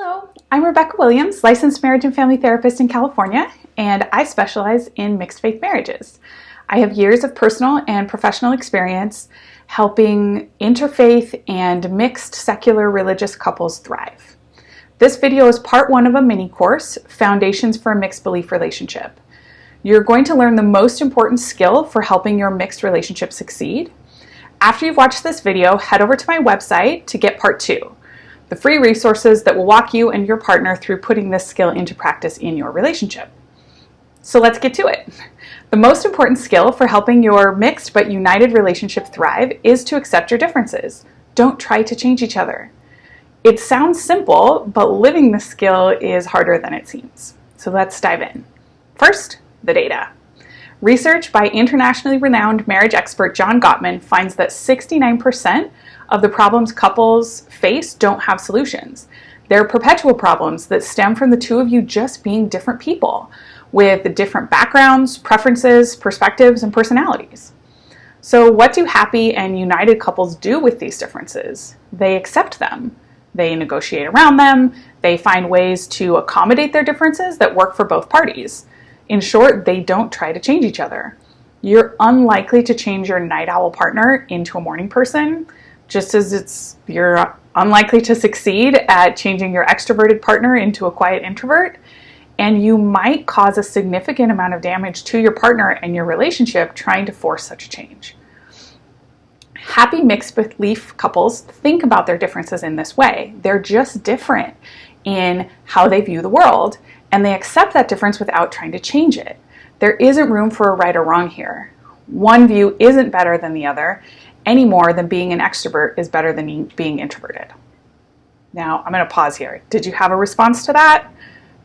Hello, I'm Rebecca Williams, licensed marriage and family therapist in California, and I specialize in mixed faith marriages. I have years of personal and professional experience helping interfaith and mixed secular religious couples thrive. This video is part one of a mini course, Foundations for a Mixed Belief Relationship. You're going to learn the most important skill for helping your mixed relationship succeed. After you've watched this video, head over to my website to get part two, the free resources that will walk you and your partner through putting this skill into practice in your relationship. So let's get to it. The most important skill for helping your mixed but united relationship thrive is to accept your differences. Don't try to change each other. It sounds simple, but living this skill is harder than it seems. So let's dive in. First, the data. Research by internationally renowned marriage expert John Gottman finds that 69% of the problems couples face don't have solutions. They're perpetual problems that stem from the two of you just being different people with different backgrounds, preferences, perspectives, and personalities. So what do happy and united couples do with these differences? They accept them. They negotiate around them. They find ways to accommodate their differences that work for both parties. In short, they don't try to change each other. You're unlikely to change your night owl partner into a morning person, just as you're unlikely to succeed at changing your extroverted partner into a quiet introvert, and you might cause a significant amount of damage to your partner and your relationship trying to force such a change. Happy mixed belief couples think about their differences in this way. They're just different in how they view the world, and they accept that difference without trying to change it. There isn't room for a right or wrong here. One view isn't better than the other, any more than being an extrovert is better than being introverted. Now, I'm going to pause here. Did you have a response to that?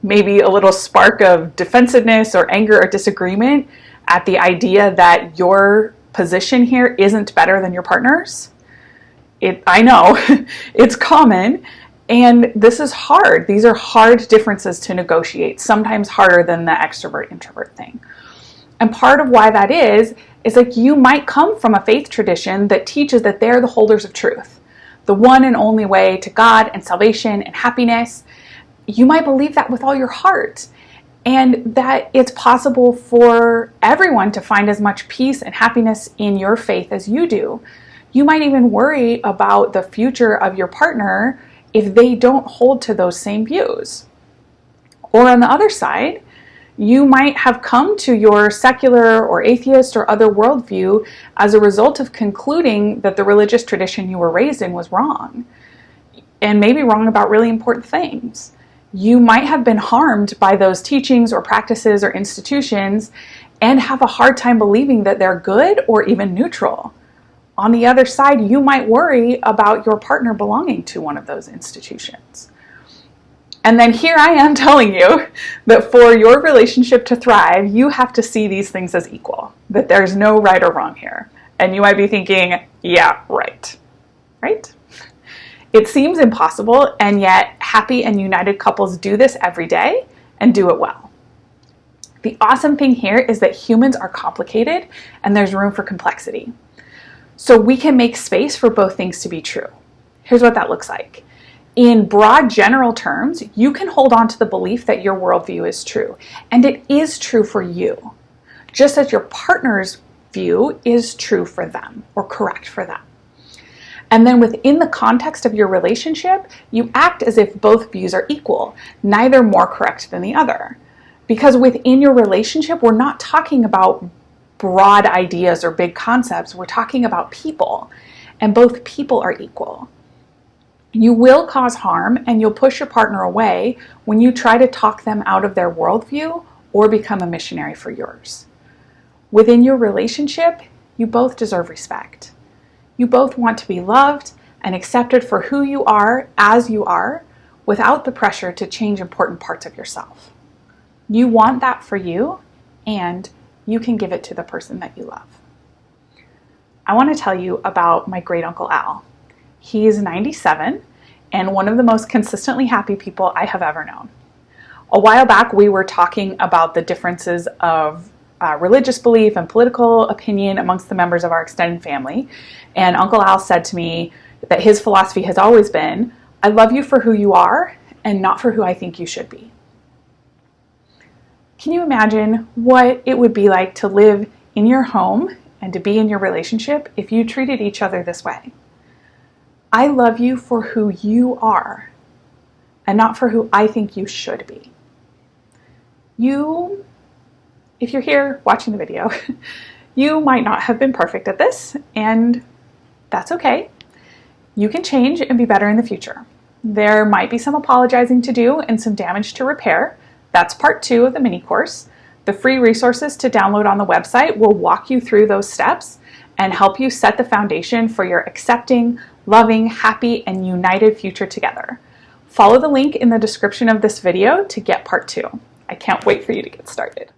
Maybe a little spark of defensiveness or anger or disagreement at the idea that your position here isn't better than your partner's? I know, it's common, and this is hard. These are hard differences to negotiate, sometimes harder than the extrovert-introvert thing. And part of why that is like you might come from a faith tradition that teaches that they're the holders of truth, the one and only way to God and salvation and happiness. You might believe that with all your heart, and that it's possible for everyone to find as much peace and happiness in your faith as you do. You might even worry about the future of your partner if they don't hold to those same views. Or on the other side, you might have come to your secular or atheist or other worldview as a result of concluding that the religious tradition you were raised in was wrong, and maybe wrong about really important things. You might have been harmed by those teachings or practices or institutions and have a hard time believing that they're good or even neutral. On the other side, you might worry about your partner belonging to one of those institutions. And then here I am telling you that for your relationship to thrive, you have to see these things as equal, that there's no right or wrong here. And you might be thinking, yeah, right? It seems impossible, and yet happy and united couples do this every day and do it well. The awesome thing here is that humans are complicated and there's room for complexity. So we can make space for both things to be true. Here's what that looks like. In broad general terms, you can hold on to the belief that your worldview is true, and it is true for you, just as your partner's view is true for them or correct for them. And then within the context of your relationship, you act as if both views are equal, neither more correct than the other. Because within your relationship, we're not talking about broad ideas or big concepts, we're talking about people, and both people are equal. You will cause harm and you'll push your partner away when you try to talk them out of their worldview or become a missionary for yours. Within your relationship, you both deserve respect. You both want to be loved and accepted for who you are as you are without the pressure to change important parts of yourself. You want that for you, and you can give it to the person that you love. I want to tell you about my great uncle Al. He's 97 and one of the most consistently happy people I have ever known. A while back, we were talking about the differences of religious belief and political opinion amongst the members of our extended family. And Uncle Al said to me that his philosophy has always been, I love you for who you are, and not for who I think you should be. Can you imagine what it would be like to live in your home and to be in your relationship if you treated each other this way? I love you for who you are and not for who I think you should be. You, if you're here watching the video, you might not have been perfect at this, and that's okay. You can change and be better in the future. There might be some apologizing to do and some damage to repair. That's part 2 of the mini course. The free resources to download on the website will walk you through those steps and help you set the foundation for your accepting, loving, happy, and united future together. Follow the link in the description of this video to get part 2. I can't wait for you to get started.